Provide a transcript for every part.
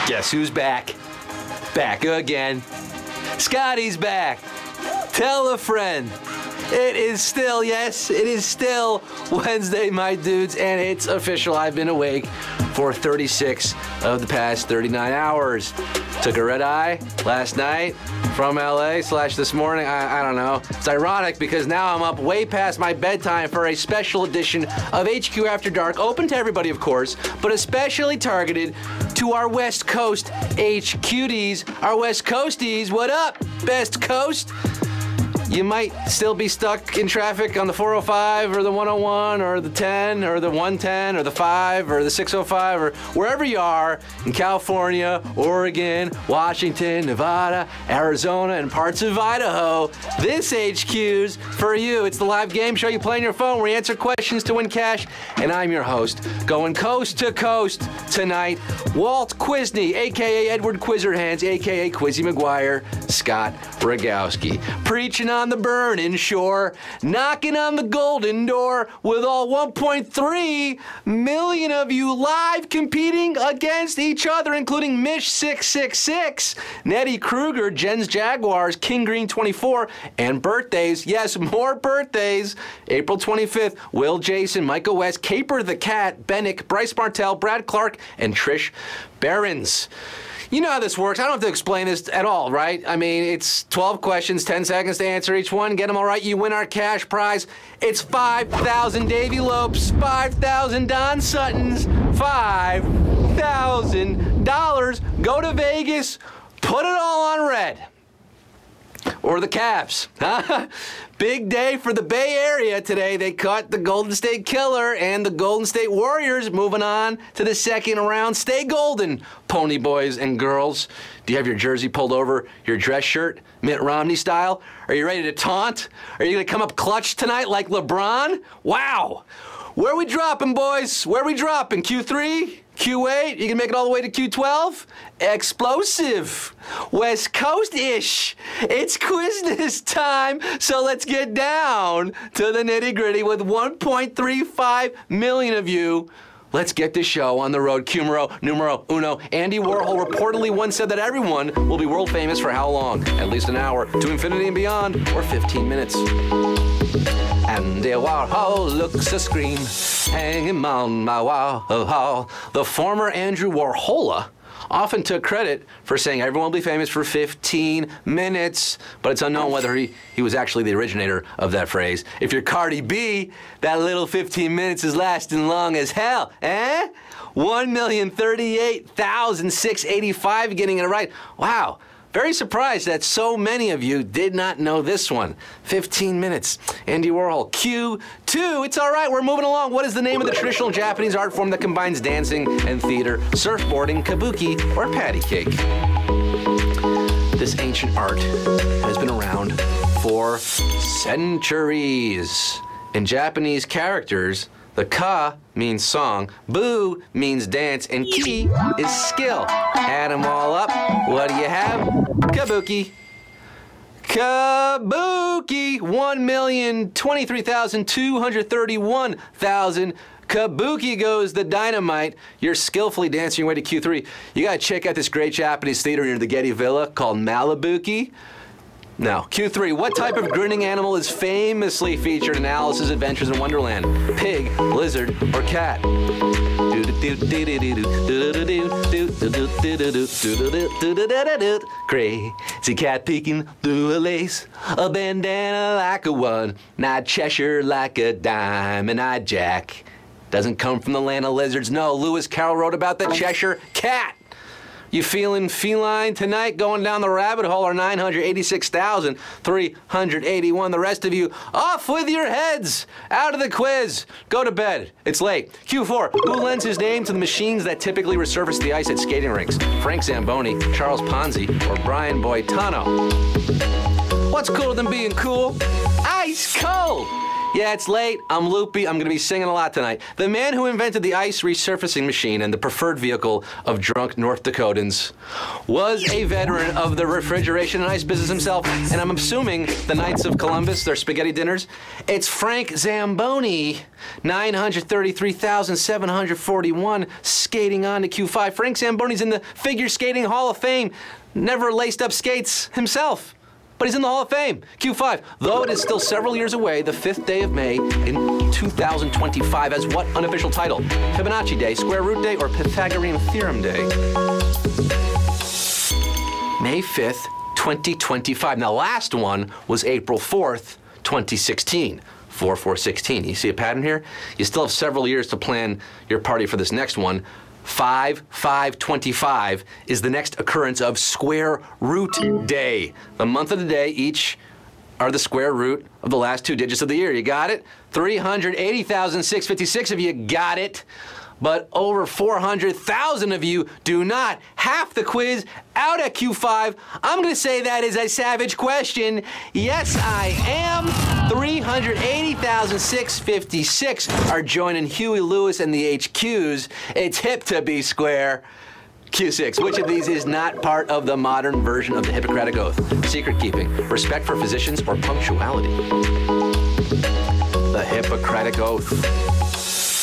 Guess who's back? Back again. Scotty's back. Tell a friend. It is still, yes, it is still Wednesday, my dudes, and it's official. I've been awake for 36 of the past 39 hours. Took a red eye last night from LA / this morning. I don't know. It's ironic because now I'm up way past my bedtime for a special edition of HQ After Dark, open to everybody, of course, but especially targeted to our West Coast HQDs, our West Coasties. What up, Best Coast? You might still be stuck in traffic on the 405 or the 101 or the 10 or the 110 or the 5 or the 605 or wherever you are in California, Oregon, Washington, Nevada, Arizona, and parts of Idaho. This HQ's for you. It's the live game show you play on your phone where you answer questions to win cash, and I'm your host, going coast to coast tonight, Walt Quisney, a.k.a. Edward Quizzerhands, a.k.a. Quizzy McGuire, Scott Rogowski. Preaching on the burning shore, knocking on the golden door with all 1.3 million of you live competing against each other, including Mish 666, Nettie Kruger, Jen's Jaguars, King Green 24, and birthdays. Yes, more birthdays. April 25th, Will Jason, Michael West, Caper the Cat, Bennick, Bryce Martell, Brad Clark, and Trish Behrens. You know how this works. I don't have to explain this at all, right? I mean, it's 12 questions, 10 seconds to answer each one. Get them all right, you win our cash prize. It's 5,000 Davy Lopes, 5,000 Don Suttons, $5,000. Go to Vegas, put it all on red. Or the Caps. Big day for the Bay Area today. They caught the Golden State Killer and the Golden State Warriors moving on to the second round. Stay golden, pony boys and girls. Do you have your jersey pulled over your dress shirt, Mitt Romney style? Are you ready to taunt? Are you going to come up clutch tonight like LeBron? Wow. Where we dropping, boys? Where we dropping? Q3? Q8? You can make it all the way to Q12? Explosive. West Coast-ish. It's quizness time, so let's get down to the nitty-gritty with 1.35 million of you. Let's get this show on the road. Numero uno. Andy Warhol reportedly once said that everyone will be world famous for how long? At least an hour, to infinity and beyond, or 15 minutes. Andy Warhol looks a scream, hanging on my wall. The former Andrew Warhola often took credit for saying everyone will be famous for 15 minutes, but it's unknown whether he was actually the originator of that phrase. If you're Cardi B, that little 15 minutes is lasting long as hell, eh? 1,038,685 getting it right. Wow. Very surprised that so many of you did not know this one. 15 minutes. Andy Warhol. Q2. It's all right. We're moving along. What is the name of the traditional Japanese art form that combines dancing and theater, surfboarding, kabuki, or patty cake? This ancient art has been around for centuries. In Japanese characters, the ka means song, bu means dance, and ki is skill. Add them all up. What do you have? Kabuki. Kabuki. 1,023,231,000. Kabuki goes the dynamite. You're skillfully dancing your way to Q3. You gotta check out this great Japanese theater near the Getty Villa called Malibuki. Now, Q3, what type of grinning animal is famously featured in Alice's Adventures in Wonderland? Pig, lizard, or cat? Crazy cat peeking through a lace, a bandana like a one, eyed Cheshire like a diamond-eyed Jack. Doesn't come from the land of lizards. No, Lewis Carroll wrote about the Cheshire cat. You feeling feline tonight? Going down the rabbit hole are 986,381. The rest of you, off with your heads! Out of the quiz! Go to bed. It's late. Q4. Who lends his name to the machines that typically resurface the ice at skating rinks? Frank Zamboni, Charles Ponzi, or Brian Boitano? What's cooler than being cool? Ice cold! Yeah, it's late. I'm loopy. I'm going to be singing a lot tonight. The man who invented the ice resurfacing machine and the preferred vehicle of drunk North Dakotans was a veteran of the refrigeration and ice business himself. And I'm assuming the Knights of Columbus, their spaghetti dinners. It's Frank Zamboni, 933,741, skating on to Q5. Frank Zamboni's in the Figure Skating Hall of Fame. Never laced up skates himself, but he's in the Hall of Fame. Q5, though it is still several years away, the 5th day of May in 2025 as what unofficial title? Fibonacci Day, Square Root Day, or Pythagorean Theorem Day? May 5th, 2025. Now, last one was April 4th, 2016. 4-4-16. You see a pattern here? You still have several years to plan your party for this next one. 5-5-25 is the next occurrence of Square Root Day. The month of the day, each are the square root of the last 2 digits of the year. You got it? 380,656 of you got it. But over 400,000 of you do not. Half the quiz out at Q5. I'm going to say that is a savage question. Yes, I am. 380,656 are joining Huey Lewis and the HQs. It's hip to be square. Q6, which of these is not part of the modern version of the Hippocratic Oath? Secret keeping, respect for physicians, or punctuality? The Hippocratic Oath,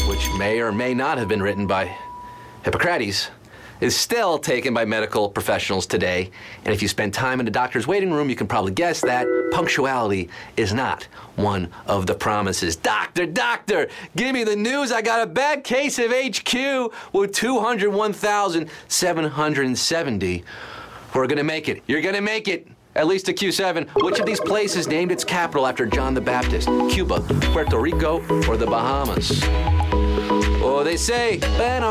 which may or may not have been written by Hippocrates, is still taken by medical professionals today. And if you spend time in the doctor's waiting room, you can probably guess that punctuality is not one of the promises. Doctor, give me the news. I got a bad case of HQ with 201,770. We're going to make it. You're going to make it. At least to Q7. Which of these places named its capital after John the Baptist? Cuba, Puerto Rico, or the Bahamas? Oh, they say, time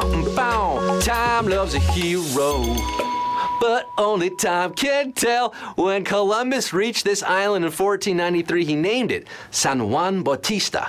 loves a hero, but only time can tell. When Columbus reached this island in 1493, he named it San Juan Bautista.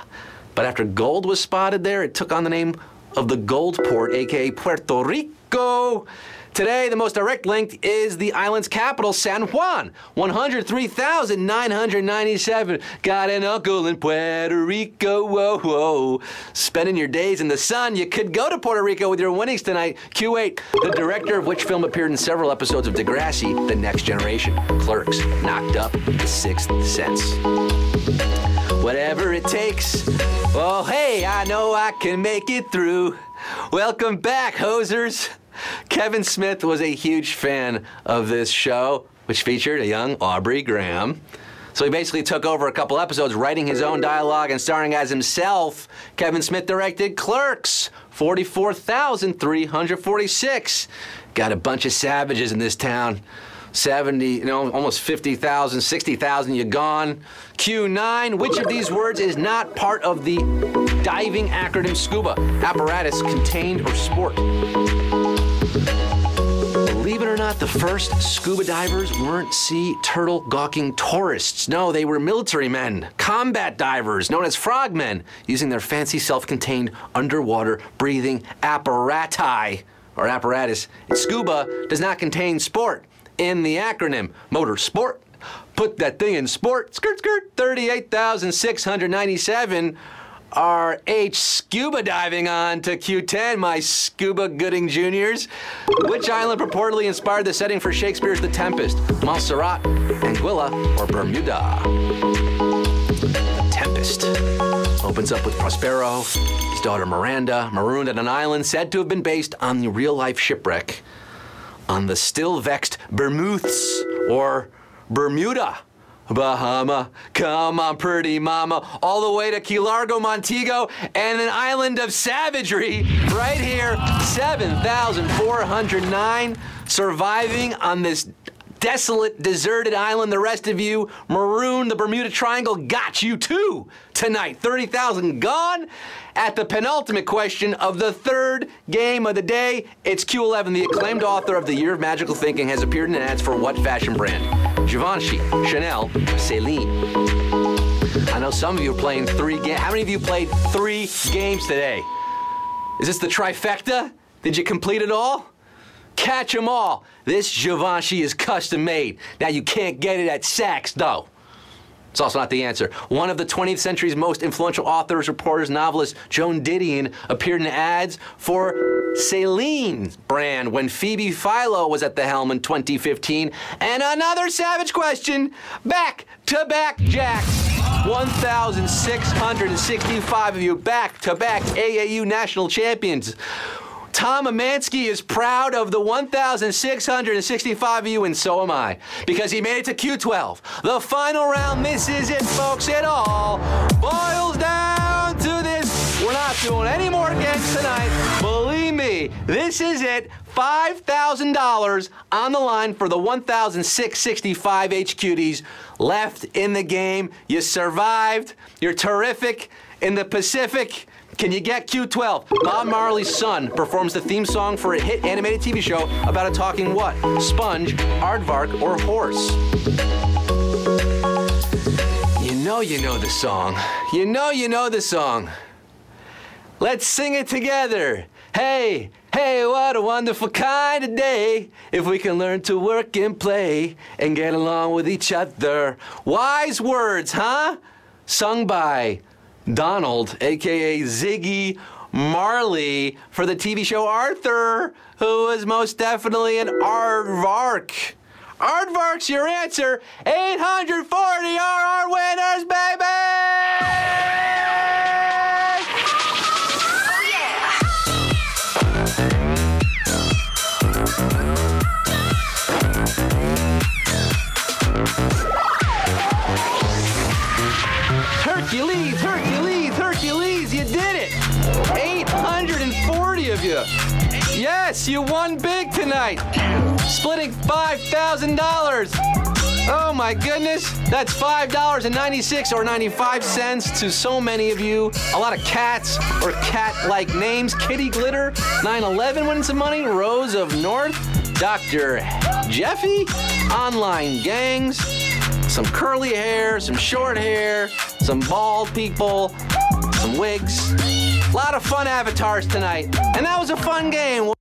But after gold was spotted there, it took on the name of the Gold Port, aka Puerto Rico. Today, the most direct link is the island's capital, San Juan. 103,997. Got an uncle in Puerto Rico, whoa, whoa. Spending your days in the sun, you could go to Puerto Rico with your winnings tonight. Q8, the director of which film appeared in several episodes of Degrassi, The Next Generation. Clerks, knocked up, The Sixth Sense. Whatever it takes. Oh, hey, I know I can make it through. Welcome back, hosers. Kevin Smith was a huge fan of this show, which featured a young Aubrey Graham. So he basically took over a couple episodes, writing his own dialogue and starring as himself. Kevin Smith directed Clerks, 44,346. Got a bunch of savages in this town. 70, almost 50,000, 60,000, you gone. Q9, which of these words is not part of the diving acronym SCUBA? Apparatus, contained, or sport? Believe it or not, the first scuba divers weren't sea turtle gawking tourists. No, they were military men, combat divers, known as frogmen, using their fancy self-contained underwater breathing apparatus. Scuba does not contain sport in the acronym. Motor sport. Put that thing in sport. Skirt, skirt. 38,697. RH scuba diving on to Q10, my scuba gooding juniors. Which island purportedly inspired the setting for Shakespeare's The Tempest? Montserrat, Anguilla, or Bermuda? The Tempest opens up with Prospero, his daughter Miranda, marooned at an island said to have been based on the real-life shipwreck on the still-vexed Bermuths, or Bermuda. Bahama, come on, pretty mama, all the way to Key Largo, Montego, and an island of savagery right here, 7,409, surviving on this desolate, deserted island. The rest of you maroon the Bermuda Triangle got you too tonight. 30,000 gone at the penultimate question of the third game of the day. It's Q11. The acclaimed author of The Year of Magical Thinking has appeared in ads for what fashion brand? Givenchy, Chanel, Celine. I know some of you are playing 3 games. How many of you played 3 games today? Is this the trifecta? Did you complete it all? Catch 'em all. This Givenchy is custom made. Now you can't get it at Saks, though. It's also not the answer. One of the 20th century's most influential authors, reporters, novelists, Joan Didion, appeared in ads for Celine's brand when Phoebe Philo was at the helm in 2015. And another savage question. Back-to-back jacks. 1,665 of you back-to-back AAU national champions. Tom Amansky is proud of the 1,665 of you, and so am I, because he made it to Q12. The final round, this is it, folks. It all boils down to this. We're not doing any more games tonight. Believe me, this is it. $5,000 on the line for the 1,665 HQDs left in the game. You survived. You're terrific. In the Pacific, can you get Q12? Bob Marley's son performs the theme song for a hit animated TV show about a talking what? Sponge, aardvark, or horse? You know the song. You know the song. Let's sing it together. Hey, hey, what a wonderful kind of day if we can learn to work and play and get along with each other. Wise words, huh? Sung by Donald, a.k.a. Ziggy Marley, for the TV show Arthur, who was most definitely an aardvark. Aardvark's your answer. 840 are our winners, baby! Hercules, Hercules, Hercules, you did it! 840 of you. Yes, you won big tonight. Splitting $5,000. Oh my goodness, that's $5.96 or 95 cents to so many of you. A lot of cats or cat-like names. Kitty Glitter, 9/11 winning some money. Rose of North, Dr. Jeffy, Online Gangs, some curly hair, some short hair, some bald people, some wigs. A lot of fun avatars tonight. And that was a fun game.